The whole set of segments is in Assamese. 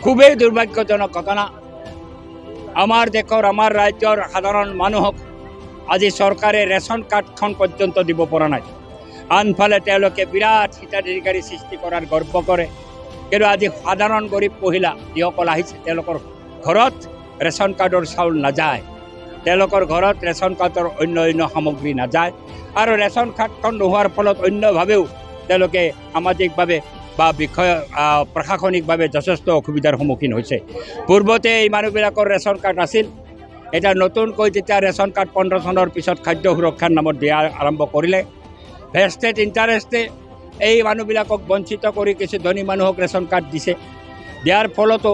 খুবেই দুৰ্ভাগ্যজনক ঘটনা। আমাৰ দেশৰ আমাৰ ৰাজ্যৰ সাধাৰণ মানুহক আজি চৰকাৰে ৰেচন কাৰ্ডখন পৰ্যন্ত দিব পৰা নাই। আনফালে তেওঁলোকে বিৰাট হিতাধিকাৰী সৃষ্টি কৰাৰ গৰ্ব কৰে। কিন্তু আজি সাধাৰণ গৰীব মহিলা যিসকল আহিছে তেওঁলোকৰ ঘৰত ৰেচন কাৰ্ডৰ চাউল নাযায়, তেওঁলোকৰ ঘৰত ৰেচন কাৰ্ডৰ অন্য সামগ্ৰী নাযায়। আৰু ৰেচন কাৰ্ডখন নোহোৱাৰ ফলত অন্যভাৱেও তেওঁলোকে সামাজিকভাৱে বা প্ৰশাসনিকভাৱে যথেষ্ট অসুবিধাৰ সন্মুখীন হৈছে। পূৰ্বতে এই মানুহবিলাকৰ ৰেচন কাৰ্ড আছিল। এটা নতুনকৈ যেতিয়া ৰেচন কাৰ্ড 15 চনৰ পিছত খাদ্য সুৰক্ষাৰ নামত দিয়া আৰম্ভ কৰিলে, ভেষ্টেড ইণ্টাৰেষ্টে এই মানুহবিলাকক বঞ্চিত কৰি কিছু ধনী মানুহক ৰেচন কাৰ্ড দিছে। দিয়াৰ ফলতো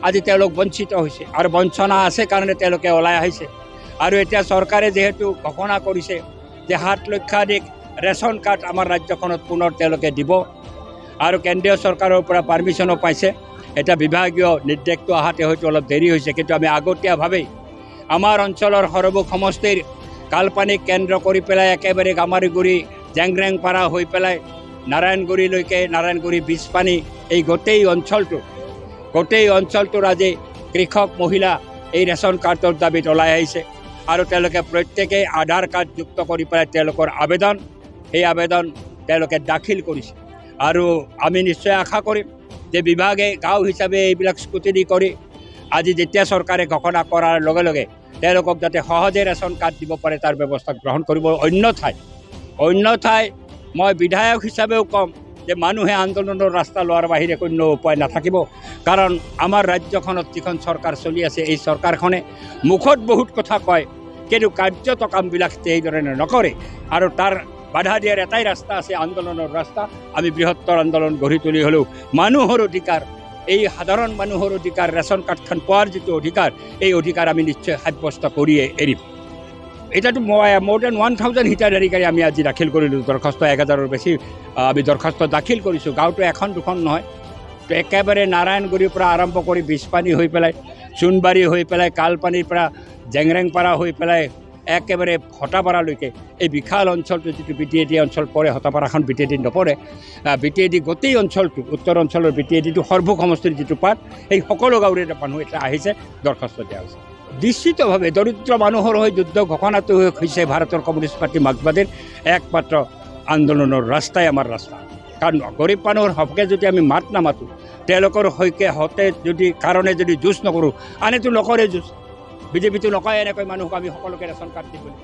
আজি তেওঁলোক বঞ্চিত হৈছে আৰু বঞ্চনা আছে কাৰণে তেওঁলোকে ওলাই আহিছে। আৰু এতিয়া চৰকাৰে যিহেতু ঘোষণা কৰিছে যে 7 লক্ষাধিক ৰেচন কাৰ্ড আমাৰ ৰাজ্যখনত পুনৰ তেওঁলোকে দিব আৰু কেন্দ্ৰীয় চৰকাৰৰ পৰা পাৰ্মিশ্যনো পাইছে। এটা বিভাগীয় নিৰ্দেশটো অহাতে হয়তো অলপ দেৰি হৈছে, কিন্তু আমি আগতীয়াভাৱেই আমাৰ অঞ্চলৰ সৰবুক সমষ্টিৰ কালপানীক কেন্দ্ৰ কৰি পেলাই একেবাৰে গামাৰিগুৰি জেংৰেংপাৰা হৈ পেলাই নাৰায়ণগুৰিলৈকে, নাৰায়ণগুৰি বীজপানী, এই গোটেই অঞ্চলটোৰ আজি কৃষক মহিলা এই ৰেচন কাৰ্ডৰ দাবীত ওলাই আহিছে। আৰু তেওঁলোকে প্ৰত্যেকেই আধাৰ কাৰ্ড যুক্ত কৰি পেলাই তেওঁলোকৰ সেই আবেদন তেওঁলোকে দাখিল কৰিছে। আৰু আমি নিশ্চয় আশা কৰিম যে বিভাগে গাঁও হিচাপে এইবিলাক স্কুটিনি কৰি আজি যেতিয়া চৰকাৰে ঘোষণা কৰাৰ লগে লগে তেওঁলোকক যাতে সহজে ৰেচন কাৰ্ড দিব পাৰে তাৰ ব্যৱস্থা গ্ৰহণ কৰিব। অন্যথাই মই বিধায়ক হিচাপেও ক'ম যে মানুহে আন্দোলনৰ ৰাস্তা লোৱাৰ বাহিৰে কোনো উপায় নাথাকিব। কাৰণ আমাৰ ৰাজ্যখনত যিখন চৰকাৰ চলি আছে, এই চৰকাৰখনে মুখত বহুত কথা কয়, কিন্তু কাৰ্যত কামবিলাক সেইদৰে নকৰে। আৰু তাৰ বাধা দিয়াৰ এটাই ৰাস্তা আছে, আন্দোলনৰ ৰাস্তা। আমি বৃহত্তৰ আন্দোলন গঢ়ি তুলি হ'লেও মানুহৰ অধিকাৰ, এই সাধাৰণ মানুহৰ অধিকাৰ, ৰেচন কাৰ্ডখন পোৱাৰ যিটো অধিকাৰ, এই অধিকাৰ আমি নিশ্চয় সাব্যস্ত কৰিয়ে এৰিম। এতিয়াতো মোৰ দেন 1000 হিতাধিকাৰী আমি আজি দাখিল কৰিলোঁ। দৰখাস্ত 1000ৰ বেছি আমি দৰখাস্ত দাখিল কৰিছোঁ। গাঁৱটো এখন দুখন নহয়, তো একেবাৰে নাৰায়ণগুৰিৰ পৰা আৰম্ভ কৰি বীজপানী হৈ পেলাই, চোনবাৰী হৈ পেলাই, কালপানীৰ পৰা জেংৰেংপাৰা হৈ পেলাই একেবাৰে হতাপাৰালৈকে এই বিশাল অঞ্চলটো যিটো BTAD অঞ্চল পৰে, হতাপাৰাখন BTAD নপৰে। BTAD গোটেই অঞ্চলটো, উত্তৰ অঞ্চলৰ BTADটো সৰ্বুক সমষ্টিৰ যিটো পাত, সেই সকলো গাঁৱৰে মানুহ এতিয়া আহিছে, দৰখাস্ত দিয়া হৈছে। নিশ্চিতভাৱে দৰিদ্ৰ মানুহৰ হৈ যুদ্ধ ঘোষণাটো হৈছে ভাৰতৰ কমিউনিষ্ট পাৰ্টি মাৰ্ক্সবাদীৰ একমাত্ৰ আন্দোলনৰ ৰাস্তাই আমাৰ ৰাস্তা। কাৰণ গৰীব মানুহৰ হকে যদি আমি মাত নামাতোঁ, তেওঁলোকৰ হতে কাৰণে যদি যুঁজ নকৰোঁ, আনেতো নকৰে যুঁজ। বিজেপিটো নকয় এনেকৈ মানুহক আমি সকলোকে ৰেচন কাৰ্ড দিবলৈ।